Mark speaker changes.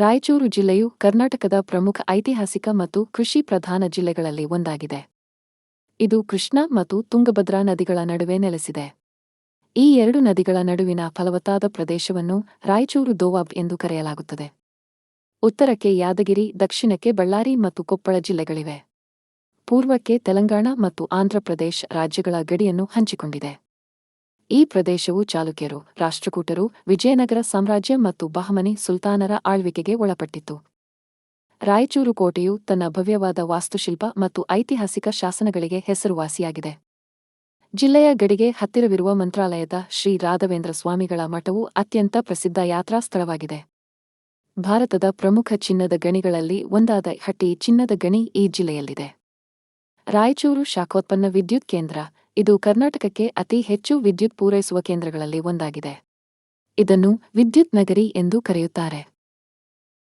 Speaker 1: ರಾಯಚೂರು ಜಿಲ್ಲೆಯು ಕರ್ನಾಟಕದ ಪ್ರಮುಖ ಐತಿಹಾಸಿಕ ಮತ್ತು ಕೃಷಿ ಪ್ರಧಾನ ಜಿಲ್ಲೆಗಳಲ್ಲಿ ಒಂದಾಗಿದೆ. ಇದು ಕೃಷ್ಣಾ ಮತ್ತು ತುಂಗಭದ್ರಾ ನದಿಗಳ ನಡುವೆ ನೆಲೆಸಿದೆ. ಈ ಎರಡು ನದಿಗಳ ನಡುವಿನ ಫಲವತ್ತಾದ ಪ್ರದೇಶವನ್ನು ರಾಯಚೂರು ದೋವಾಬ್ ಎಂದು ಕರೆಯಲಾಗುತ್ತದೆ. ಉತ್ತರಕ್ಕೆ ಯಾದಗಿರಿ, ದಕ್ಷಿಣಕ್ಕೆ ಬಳ್ಳಾರಿ ಮತ್ತು ಕೊಪ್ಪಳ ಜಿಲ್ಲೆಗಳಿವೆ. ಪೂರ್ವಕ್ಕೆ ತೆಲಂಗಾಣ ಮತ್ತು ಆಂಧ್ರಪ್ರದೇಶ ರಾಜ್ಯಗಳ ಗಡಿಯನ್ನು ಹಂಚಿಕೊಂಡಿದೆ. ಈ ಪ್ರದೇಶವು ಚಾಲುಕ್ಯರು, ರಾಷ್ಟ್ರಕೂಟರು, ವಿಜಯನಗರ ಸಾಮ್ರಾಜ್ಯ ಮತ್ತು ಬಹಮನಿ ಸುಲ್ತಾನರ ಆಳ್ವಿಕೆಗೆ ಒಳಪಟ್ಟಿತ್ತು. ರಾಯಚೂರು ಕೋಟೆಯು ತನ್ನ ಭವ್ಯವಾದ ವಾಸ್ತುಶಿಲ್ಪ ಮತ್ತು ಐತಿಹಾಸಿಕ ಶಾಸನಗಳಿಗೆ ಹೆಸರುವಾಸಿಯಾಗಿದೆ. ಜಿಲ್ಲೆಯ ಗಡಿಗೆ ಹತ್ತಿರವಿರುವ ಮಂತ್ರಾಲಯದ ಶ್ರೀ ರಾಘವೇಂದ್ರ ಸ್ವಾಮಿಗಳ ಮಠವು ಅತ್ಯಂತ ಪ್ರಸಿದ್ಧ ಯಾತ್ರಾ ಸ್ಥಳವಾಗಿದೆ. ಭಾರತದ ಪ್ರಮುಖ ಚಿನ್ನದ ಗಣಿಗಳಲ್ಲಿ ಒಂದಾದ ಹಟ್ಟಿ ಚಿನ್ನದ ಗಣಿ ಈ ಜಿಲ್ಲೆಯಲ್ಲಿದೆ. ರಾಯಚೂರು ಶಾಖೋತ್ಪನ್ನ ವಿದ್ಯುತ್ ಕೇಂದ್ರ, ಇದು ಕರ್ನಾಟಕಕ್ಕೆ ಅತಿ ಹೆಚ್ಚು ವಿದ್ಯುತ್ ಪೂರೈಸುವ ಕೇಂದ್ರಗಳಲ್ಲಿ ಒಂದಾಗಿದೆ. ಇದನ್ನು ವಿದ್ಯುತ್ ನಗರಿ ಎಂದು ಕರೆಯುತ್ತಾರೆ.